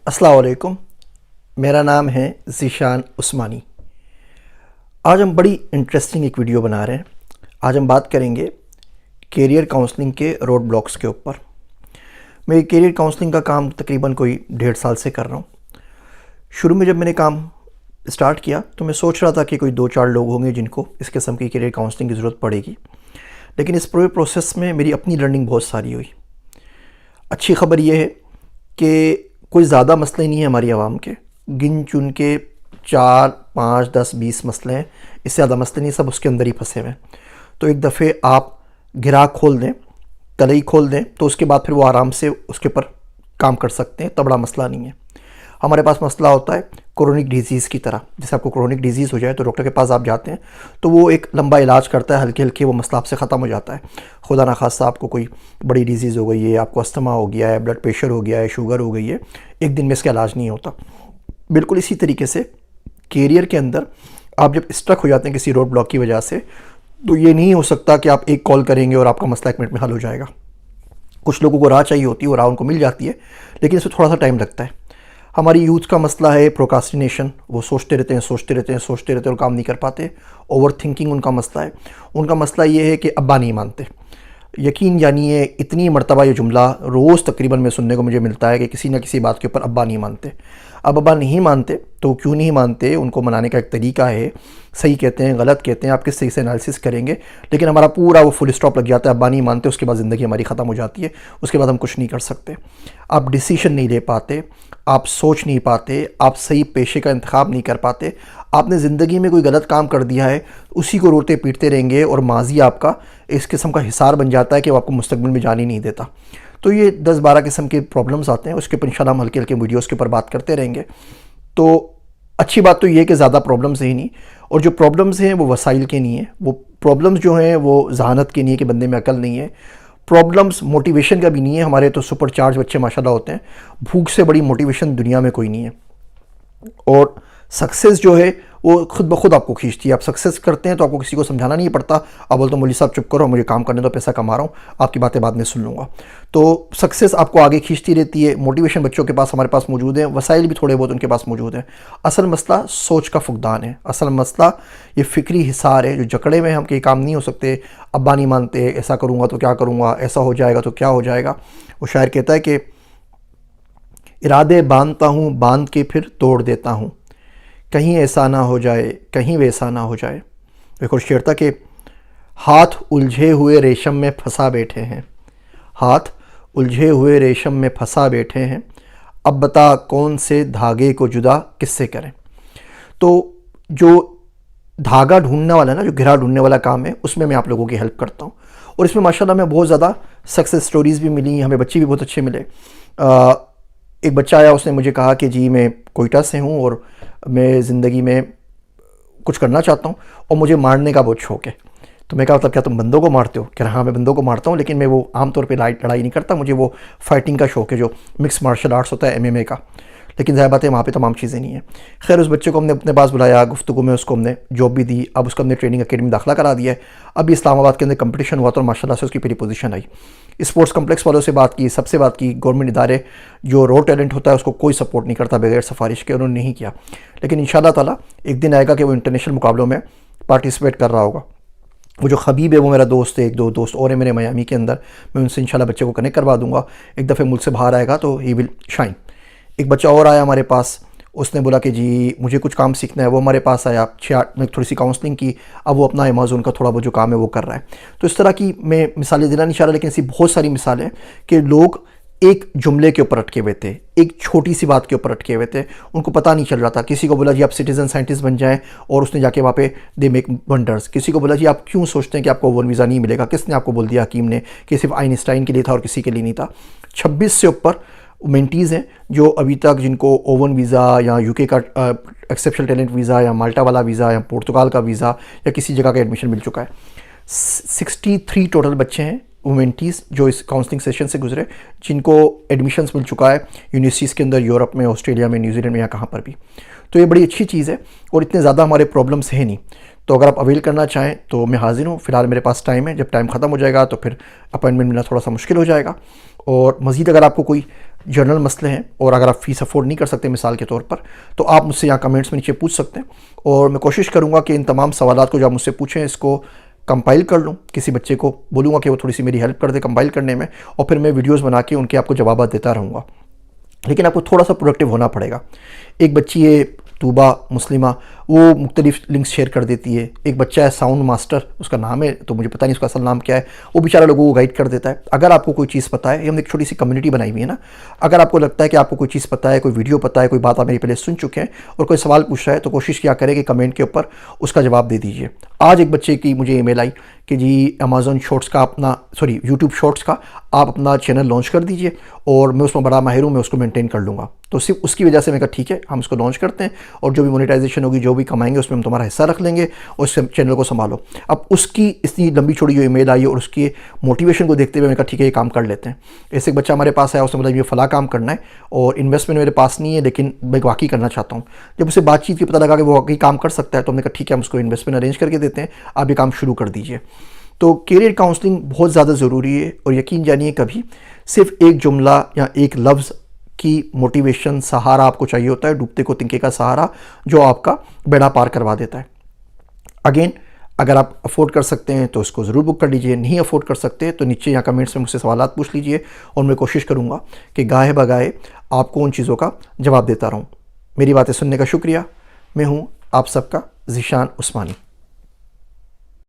अस्सलाम वालेकुम। मेरा नाम है ज़ीशान उस्मानी। आज हम बड़ी इंटरेस्टिंग एक वीडियो बना रहे हैं। आज हम बात करेंगे कैरियर काउंसलिंग के रोड ब्लॉक्स के ऊपर। मैं कैरियर काउंसलिंग का काम तकरीबन कोई 1.5 साल से कर रहा हूँ। शुरू में जब मैंने काम स्टार्ट किया तो मैं सोच रहा था कि कोई 2-4 लोग होंगे जिनको इस किस्म की कैरियर काउंसलिंग की ज़रूरत पड़ेगी, लेकिन इस पूरे प्रोसेस में मेरी अपनी लर्निंग बहुत सारी हुई। अच्छी ख़बर यह है कि कोई ज़्यादा मसले नहीं है हमारी आवाम के, गिन चुन के 4, 5, 10, 20 मसले हैं। इससे ज़्यादा मसले नहीं, सब उसके अंदर ही फंसे हुए हैं। तो एक दफ़े आप गिरा खोल दें, तलई खोल दें, तो उसके बाद फिर वो आराम से उसके ऊपर काम कर सकते हैं। तो बड़ा मसला नहीं है। हमारे पास मसला होता है क्रोनिक डिजीज़ की तरह। जैसे आपको क्रोनिक डिजीज़ हो जाए तो डॉक्टर के पास आप जाते हैं तो वो एक लंबा इलाज करता है, हल्के हल्के वो मसला आपसे ख़त्म हो जाता है। खुदा ना खास्ता आपको कोई बड़ी डिजीज़ हो गई है, आपको अस्थमा हो गया है, ब्लड प्रेशर हो गया है, शुगर हो गई है, एक दिन में इसका इलाज नहीं होता। बिल्कुल इसी तरीके से कैरियर के अंदर आप जब स्ट्रक हो जाते हैं किसी रोड ब्लॉक की वजह से, तो ये नहीं हो सकता कि आप एक कॉल करेंगे और आपका मसला 1 मिनट में हल हो जाएगा। कुछ लोगों को राह चाहिए होती है, वो राह उनको मिल जाती है, लेकिन इसमें थोड़ा सा टाइम लगता है। हमारी यूथ का मसला है प्रोक्रास्टिनेशन। वो सोचते रहते हैं और काम नहीं कर पाते। ओवर थिंकिंग उनका मसला है। उनका मसला ये है कि अब्बा नहीं मानते। यकीन जानिए, इतनी मरतबा ये जुमला रोज़ तकरीबन में सुनने को मुझे मिलता है कि किसी न किसी बात के ऊपर अब्बा नहीं मानते। अब अब्बा नहीं मानते तो क्यों नहीं मानते, उनको मनाने का एक तरीका है। सही कहते हैं, गलत कहते हैं, आप किस सही से एनालिसिस करेंगे, लेकिन हमारा पूरा वो फुल स्टॉप लग जाता है। अब्बा नहीं मानते, उसके बाद ज़िंदगी हमारी ख़त्म हो जाती है। उसके बाद हम कुछ नहीं कर सकते। आप डिसीशन नहीं ले पाते, आप सोच नहीं पाते, आप सही पेशे का इंतखाब नहीं कर पाते। आपने ज़िंदगी में कोई गलत काम कर दिया है, उसी को रोते पीटते रहेंगे और माजी आपका इस किस्म का हिसार बन जाता है कि वो आपको मुस्तकबिल में जाने नहीं देता। तो ये 10-12 किस्म के प्रॉब्लम्स आते हैं। उसके ऊपर इंशाल्लाह हम हल्के हल्के वीडियोस के ऊपर बात करते रहेंगे। तो अच्छी बात तो ये है कि ज़्यादा प्रॉब्लम्स है ही नहीं, और जो प्रॉब्लम्स हैं वो वसाइल के नहीं है। वो प्रॉब्लम्स जो हैं वो जहानत के नहीं है कि बंदे में अकल नहीं है। प्रॉब्लम्स मोटिवेशन का भी नहीं है। हमारे तो सुपर चार्ज बच्चे माशाल्लाह होते हैं। भूख से बड़ी मोटिवेशन दुनिया में कोई नहीं है। और सक्सेस जो है वो खुद ब खुद आपको खींचती है। आप सक्सेस करते हैं तो आपको किसी को समझाना नहीं पड़ता। आप बोलते हो मौलवी साहब चुप करो, मुझे काम करने दो, पैसा कमा रहा हूँ, आपकी बातें बाद में सुन लूँगा। तो सक्सेस आपको आगे खींचती रहती है। मोटिवेशन बच्चों के पास, हमारे पास मौजूद है। वसाइल भी थोड़े बहुत उनके पास मौजूद हैं। असल मसला सोच का फुकदान है। असल मसला ये फ़िक्री हिसार है जो जकड़े में हम कि काम नहीं हो सकते, अब्बा नहीं मानते, ऐसा करूँगा तो क्या करूँगा, ऐसा हो जाएगा तो क्या हो जाएगा। वो शायर कहता है कि इरादे बांधता हूँ, बांध के फिर तोड़ देता हूँ, कहीं ऐसा ना हो जाए, कहीं वैसा ना हो जाए। एक और शेर था कि हाथ उलझे हुए रेशम में फंसा बैठे हैं, हाथ उलझे हुए रेशम में फंसा बैठे हैं, अब बता कौन से धागे को जुदा किससे करें। तो जो धागा ढूंढने वाला ना, जो घेरा ढूंढने वाला काम है, उसमें मैं आप लोगों की हेल्प करता हूँ। और इसमें माशाल्लाह में बहुत ज़्यादा सक्सेस स्टोरीज़ भी मिली, हमें बच्चे भी बहुत अच्छे मिले। एक बच्चा आया, उसने मुझे कहा कि जी मैं कोयटा से हूँ और मैं ज़िंदगी में कुछ करना चाहता हूँ और मुझे मारने का बहुत शौक़ है। तो मैं कहा मतलब क्या तुम बंदों को मारते हो? कह रहा हाँ मैं बंदों को मारता हूँ, लेकिन मैं वो आमतौर पे लड़ाई नहीं करता। मुझे वो फाइटिंग का शौक़ है, जो मिक्स मार्शल आर्ट्स होता है, MMA का। लेकिन ज़ाहिर बात है वहाँ पे तमाम चीज़ें नहीं है। खैर उस बच्चे को हमने अपने पास बुलाया, गुफ्तगू में उसको हमने जॉब भी दी। अब उसको हमने ट्रेनिंग अकेडमी में दाखिला करा दिया है। अभी इस्लामाबाद के अंदर कंपटीशन हुआ तो माशाल्लाह से उसकी पहली पोजीशन आई। स्पोर्ट्स कम्प्लेक्स वालों से बात की, सबसे बात की। गवर्नमेंट इदारे जो रॉ टैलेंट होता है उसको कोई सपोर्ट नहीं करता बगैर सिफारिश के, उन्होंने नहीं किया। लेकिन इंशाल्लाह ताला एक दिन आएगा कि वो इंटरनेशनल मुकाबलों में पार्टिसिपेट कर रहा होगा। वो जो खबीब है वो मेरा दोस्त है, 1-2 दोस्त और है मेरे मियामी के अंदर। मैं उनसे इंशाल्लाह बच्चे को कनेक्ट करवा दूंगा। एक दफ़े मुल्क से बाहर आएगा तो ही विल शाइन। एक बच्चा और आया हमारे पास, उसने बोला कि जी मुझे कुछ काम सीखना है। वो हमारे पास आया, 6-8 में थोड़ी सी काउंसलिंग की। अब वो अपना अमेज़न का थोड़ा बहुत जो काम है वो कर रहा है। तो इस तरह की मैं मिसालें देना नहीं चाह रहा, लेकिन ऐसी बहुत सारी मिसालें कि लोग एक जुमले के ऊपर अटके हुए थे, एक छोटी सी बात के ऊपर अटके हुए थे, उनको पता नहीं चल रहा था। किसी को बोला जी आप सिटीज़न साइंटिस्ट बन जाएं और उसने जाके वहाँ पे दे मेक वंडर्स। किसी को बोला जी आप क्यों सोचते हैं कि आपको ओवन वीज़ा नहीं मिलेगा? किसने आपको बोल दिया? हकीम ने, कि सिर्फ आइंस्टाइन के लिए था और किसी के लिए नहीं था। 26 से ऊपर मेंटीज़ हैं जो अभी तक, जिनको ओवन वीज़ा या UK का एक्सेप्शनल टैलेंट वीज़ा या माल्टा वाला वीज़ा या पुर्तगाल का वीज़ा या किसी जगह का एडमिशन मिल चुका है। 63 टोटल बच्चे हैं वुमेंटीज़ जो इस काउंसलिंग सेशन से गुजरे, जिनको एडमिशन्स मिल चुका है यूनिवर्सिटीज़ के अंदर, यूरोप में, ऑस्ट्रेलिया में, न्यूजीलैंड में या कहाँ पर भी। तो ये बड़ी अच्छी चीज़ है और इतने ज़्यादा हमारे प्रॉब्लम्स हैं नहीं। तो अगर आप अवेल करना चाहें तो मैं हाज़िर हूँ। फ़िलहाल मेरे पास टाइम है, जब टाइम ख़त्म हो जाएगा तो फिर अपॉइंटमेंट मिलना थोड़ा सा मुश्किल हो जाएगा। और मज़ीद अगर आपको कोई जनरल मसले हैं और अगर आप फ़ीस अफोर्ड नहीं कर सकते मिसाल के तौर पर, तो आप मुझसे यहाँ कमेंट्स में नीचे पूछ सकते हैं और मैं कोशिश करूँगा कि इन तमाम सवालात को जो आप मुझसे पूछें इसको कंपाइल कर लूँ, किसी बच्चे को बोलूँगा कि वो थोड़ी सी मेरी हेल्प कर दे कंपाइल करने में, और फिर मैं वीडियोज़ बना के उनके आपको जवाब देता रहूँगा। लेकिन आपको थोड़ा सा प्रोडक्टिव होना पड़ेगा। एक बच्ची है तूबा मुस्लिमा, वो मुख्तलिफ लिंक्स शेयर कर देती है। एक बच्चा है साउंड मास्टर, उसका नाम है तो मुझे पता नहीं उसका असल नाम क्या है, वो बेचारा लोगों को गाइड कर देता है। अगर आपको कोई चीज़ पता है, ये हमने एक छोटी सी कम्युनिटी बनाई हुई है ना, अगर आपको लगता है कि आपको कोई चीज़ पता है, कोई वीडियो पता है, कोई बात आप मेरी पहले सुन चुके हैं और कोई सवाल पूछ रहा है, तो कोशिश क्या करें कि कमेंट के ऊपर उसका जवाब दे दीजिए। आज एक बच्चे की मुझे ईमेल आई कि जी अमेज़न शॉर्ट्स का यूट्यूब शॉर्ट्स का आप अपना चैनल लॉन्च कर दीजिए और मैं उसमें बड़ा माहिर हूँ, मैं उसको मेंटेन कर लूँगा। तो सिर्फ उसकी वजह से मैं कहा ठीक है, हम इसको लॉन्च करते हैं और जो भी मोनेटाइजेशन होगी, जो भी कमाएंगे उसमें हम तुम्हारा हिस्सा रख लेंगे और इस चैनल को संभालो। अब उसकी इतनी लंबी चौड़ी जो ईमेल आई और उसकी मोटिवेशन को देखते हुए मैंने कहा ठीक है ये काम कर लेते हैं। ऐसे एक बच्चा हमारे पास आया, उसने बोला ये फ़लाँ काम करना है और इन्वेस्टमेंट मेरे पास नहीं है लेकिन मैं वाकई करना चाहता हूँ। जब उसे बातचीत की पता लगा कि वो वाकई काम कर सकता है, तो हमने कहा ठीक है हम उसको इन्वेस्टमेंट अरेंज करके देते हैं, आप ये काम शुरू कर दीजिए। तो कैरियर काउंसलिंग बहुत ज़्यादा ज़रूरी है और यकीन जानिए कभी सिर्फ एक जुमला या एक लफ्ज़ की मोटिवेशन सहारा आपको चाहिए होता है, डूबते को तिनके का सहारा जो आपका बेड़ा पार करवा देता है। अगेन अगर आप अफोर्ड कर सकते हैं तो इसको ज़रूर बुक कर लीजिए, नहीं अफोर्ड कर सकते तो नीचे यहाँ कमेंट्स में मुझसे सवालात पूछ लीजिए और मैं कोशिश करूँगा कि गाहे बगाए आपको उन चीज़ों का जवाब देता रहूँ। मेरी बातें सुनने का शुक्रिया। मैं हूँ आप सबका ज़ीशान उस्मानी।